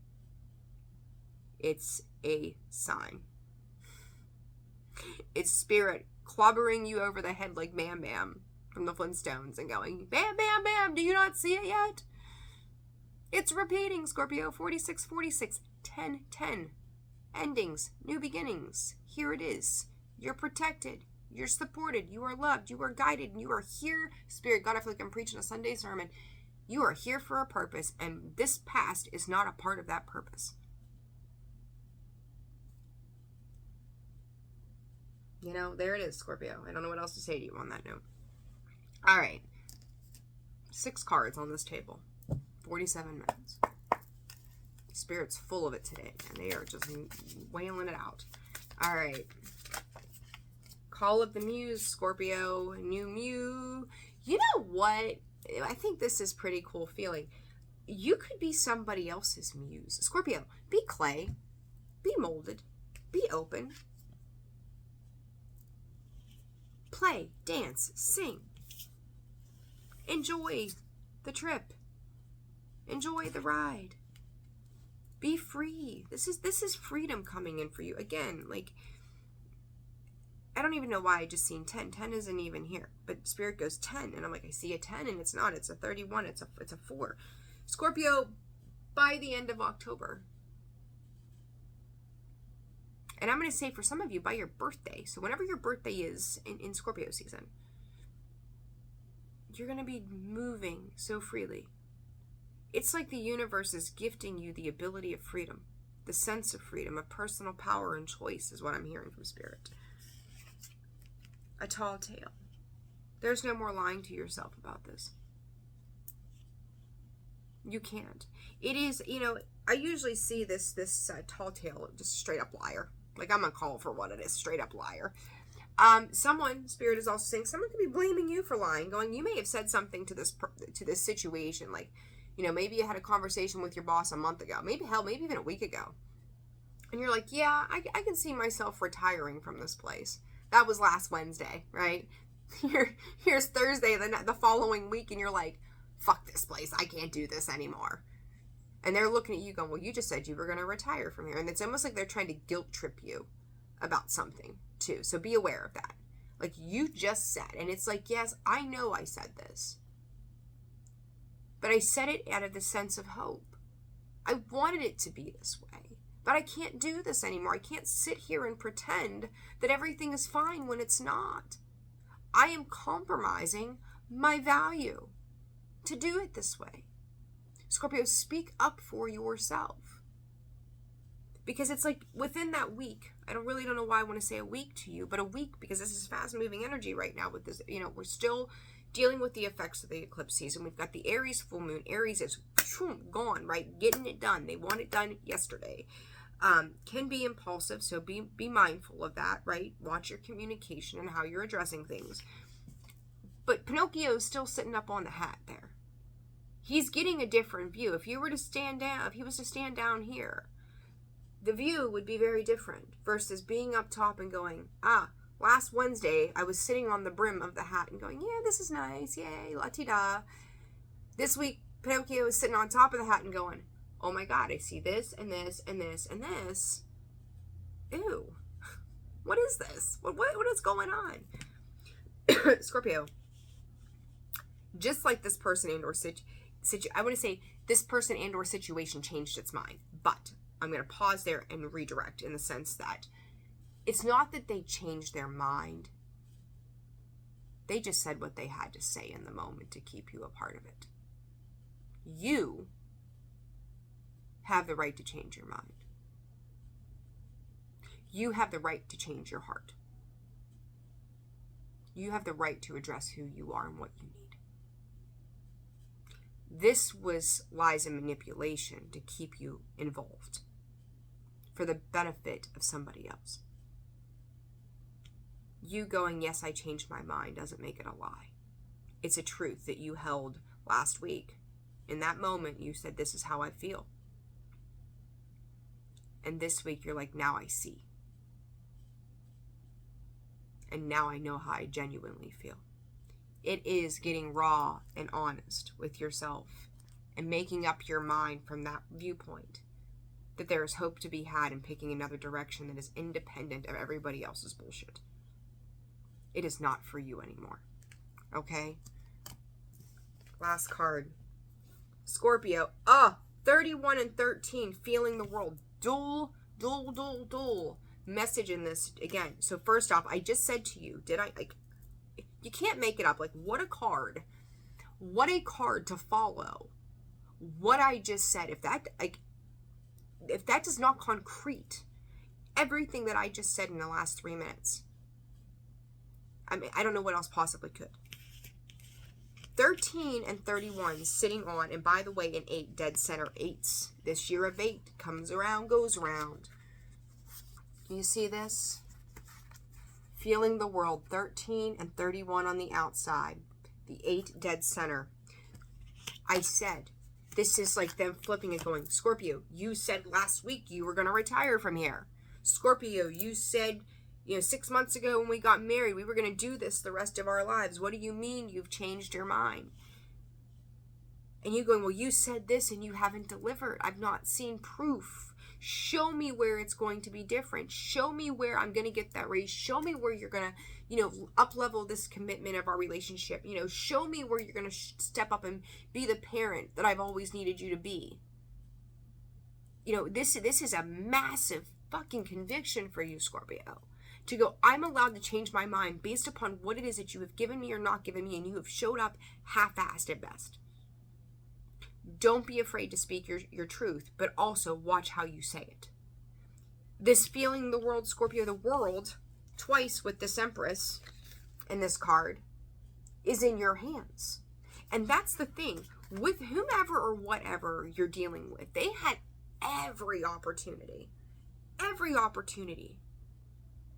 Speaker 1: It's a sign. It's Spirit clobbering you over the head like Bam Bam from the Flintstones and going, bam, bam, bam, do you not see it yet? It's repeating, Scorpio, 46, 46, 10, 10. Endings, new beginnings. Here it is. You're protected. You're supported. You are loved. You are guided. And you are here. Spirit, God, I feel like I'm preaching a Sunday sermon. You are here for a purpose, and this past is not a part of that purpose. There it is, Scorpio. I don't know what else to say to you on that note. All right. 6 cards on this table. 47 minutes. Spirit's full of it today, and they are just wailing it out. All right. Call of the Muse, Scorpio. New Mew. You know what? I think this is pretty cool feeling. You could be somebody else's muse. Scorpio, be clay. Be molded. Be open. Play, dance, sing. Enjoy the trip. Enjoy the ride. Be free. This is freedom coming in for you. Again, I don't even know why I just seen 10. 10 isn't even here. But Spirit goes 10. And I'm like, I see a 10 and it's not. It's a 31. It's a 4. Scorpio, by the end of October. And I'm going to say for some of you, by your birthday. So whenever your birthday is in Scorpio season, you're going to be moving so freely. It's like the universe is gifting you the ability of freedom, the sense of freedom, of personal power and choice is what I'm hearing from Spirit. A tall tale. There's no more lying to yourself about this. You can't. It is, I usually see this tall tale, just straight up liar. Like, I'm going to call for what it is, straight up liar. Spirit is also saying, someone could be blaming you for lying, going, you may have said something to this situation, like, maybe you had a conversation with your boss a month ago, maybe even a week ago. And you're like, yeah, I can see myself retiring from this place. That was last Wednesday, right? Here's Thursday, the following week, and you're like, fuck this place. I can't do this anymore. And they're looking at you going, well, you just said you were going to retire from here. And it's almost like they're trying to guilt trip you about something, too. So be aware of that. Like you just said. And it's like, yes, I know I said this. But I said it out of the sense of hope. I wanted it to be this way. But I can't do this anymore. I can't sit here and pretend that everything is fine when it's not. I am compromising my value to do it this way. Scorpio, speak up for yourself. Because it's like within that week, I don't know why I want to say a week to you, but a week, because this is fast moving energy right now with this, we're still dealing with the effects of the eclipse season. We've got the Aries full moon. Aries is gone, right? Getting it done. They want it done yesterday. Can be impulsive, so be mindful of that, right? Watch your communication and how you're addressing things. But Pinocchio is still sitting up on the hat there. He's getting a different view. If he was to stand down here, the view would be very different versus being up top and going, last Wednesday, I was sitting on the brim of the hat and going, yeah, this is nice. Yay, la-ti-da. This week, Pinocchio is sitting on top of the hat and going, oh my God, I see this and this and this and this. Ew. What is this? What is going on? Scorpio. Just like this person and or I want to say this person and or situation changed its mind. But I'm going to pause there and redirect in the sense that it's not that they changed their mind. They just said what they had to say in the moment to keep you a part of it. You have the right to change your mind. You have the right to change your heart. You have the right to address who you are and what you need. This was lies and manipulation to keep you involved for the benefit of somebody else. You going, yes, I changed my mind, doesn't make it a lie. It's a truth that you held last week. In that moment, you said, this is how I feel. And this week, you're like, now I see. And now I know how I genuinely feel. It is getting raw and honest with yourself and making up your mind from that viewpoint that there is hope to be had in picking another direction that is independent of everybody else's bullshit. It is not for you anymore. Okay? Last card. Scorpio. 31 and 13. Feeling the world. Dual message in this again. So first off, I just said to you, you can't make it up. Like, what a card. What a card to follow. What I just said. If that does not concrete everything that I just said in the last 3 minutes, I mean, I don't know what else possibly could. 13 and 31 sitting on, and by the way, an 8 dead center. 8s. This year of 8 comes around, goes around. Can you see this? Feeling the world. 13 and 31 on the outside. The 8 dead center. I said, this is like them flipping and going, Scorpio, you said last week you were going to retire from here. Scorpio, you said, 6 months ago when we got married, we were going to do this the rest of our lives. What do you mean you've changed your mind? And you going, well, you said this and you haven't delivered. I've not seen proof. Show me where it's going to be different. Show me where I'm going to get that raise. Show me where you're going to, up-level this commitment of our relationship. Show me where you're going to step up and be the parent that I've always needed you to be. This is a massive fucking conviction for you, Scorpio. To go, I'm allowed to change my mind based upon what it is that you have given me or not given me, and you have showed up half-assed at best. Don't be afraid to speak your truth, but also watch how you say it. This feeling the world, Scorpio, the world, twice with this Empress and this card, is in your hands. And that's the thing. With whomever or whatever you're dealing with, they had every opportunity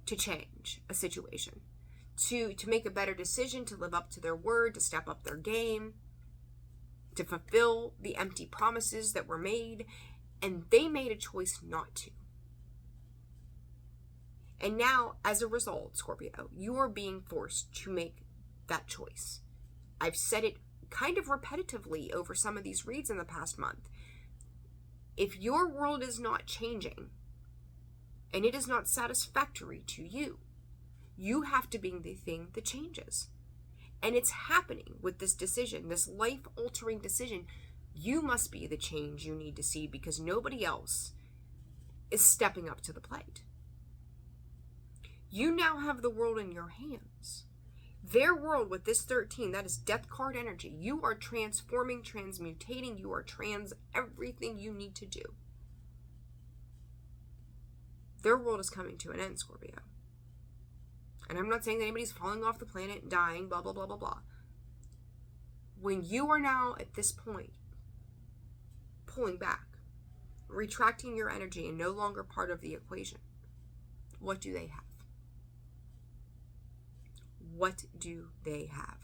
Speaker 1: to change a situation, to make a better decision, to live up to their word, to step up their game, to fulfill the empty promises that were made, and they made a choice not to. And now, as a result, Scorpio, you are being forced to make that choice. I've said it kind of repetitively over some of these reads in the past month. If your world is not changing, and it is not satisfactory to you, you have to be the thing that changes. And it's happening with this decision, this life-altering decision. You must be the change you need to see because nobody else is stepping up to the plate. You now have the world in your hands. Their world with this 13, that is death card energy. You are transforming, transmutating, you are everything you need to do. Their world is coming to an end, Scorpio. And I'm not saying that anybody's falling off the planet and dying, blah, blah, blah, blah, blah. When you are now at this point, pulling back, retracting your energy and no longer part of the equation, what do they have? What do they have?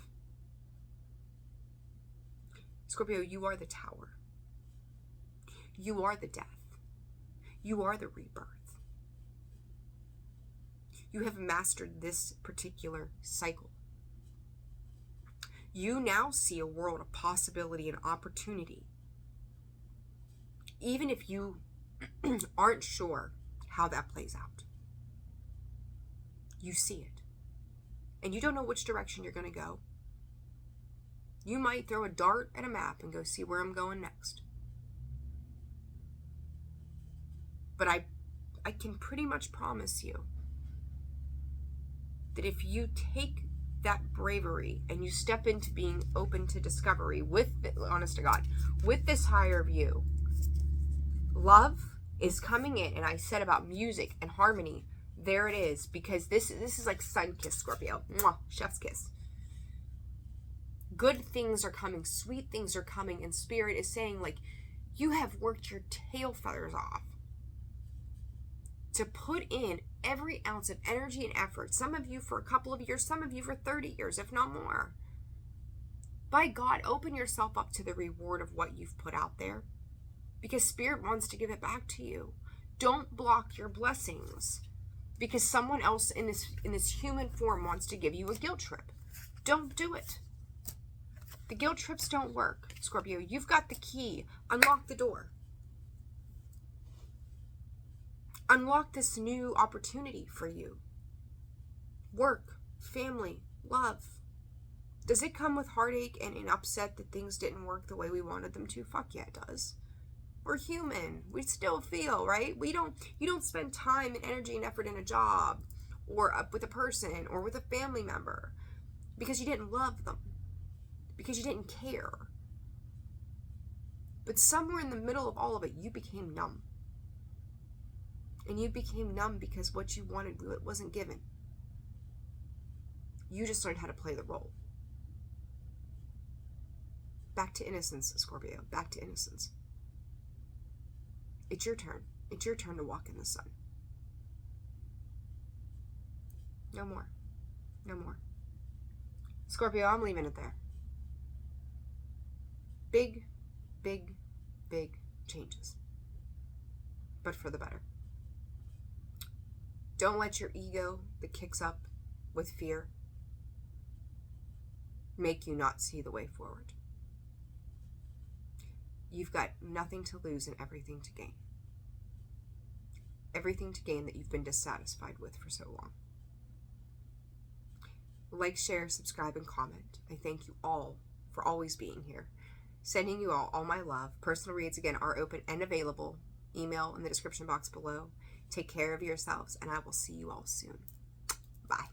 Speaker 1: Scorpio, you are the tower. You are the death. You are the rebirth. You have mastered this particular cycle. You now see a world of possibility and opportunity. Even if you aren't sure how that plays out, you see it. And you don't know which direction you're going to go. You might throw a dart at a map and go see where I'm going next. But I can pretty much promise you that if you take that bravery and you step into being open to discovery with, honest to God, with this higher view, love is coming in. And I said about music and harmony, there it is, because this is like sun kiss, Scorpio. Mwah, chef's kiss. Good things are coming, sweet things are coming, and Spirit is saying, like, you have worked your tail feathers off to put in every ounce of energy and effort. Some of you for a couple of years, some of you for 30 years, if not more. By God, open yourself up to the reward of what you've put out there, because Spirit wants to give it back to you. Don't block your blessings because someone else in this human form wants to give you a guilt trip. Don't do it. The guilt trips don't work, Scorpio. You've got the key. Unlock the door. Unlock this new opportunity for you. Work, family, love. Does it come with heartache and an upset that things didn't work the way we wanted them to? Fuck yeah, it does. We're human. We still feel, right? You don't spend time and energy and effort in a job or with a person or with a family member because you didn't love them, because you didn't care. But somewhere in the middle of all of it, you became numb. And you became numb because what you wanted wasn't given. You just learned how to play the role. Back to innocence, Scorpio. Back to innocence. It's your turn. It's your turn to walk in the sun. No more. No more. Scorpio, I'm leaving it there. Big, big, big changes. But for the better. Don't let your ego that kicks up with fear make you not see the way forward. You've got nothing to lose and everything to gain. Everything to gain that you've been dissatisfied with for so long. Like, share, subscribe, and comment. I thank you all for always being here. Sending you all my love. Personal reads, again, are open and available. Email in the description box below. Take care of yourselves, and I will see you all soon. Bye.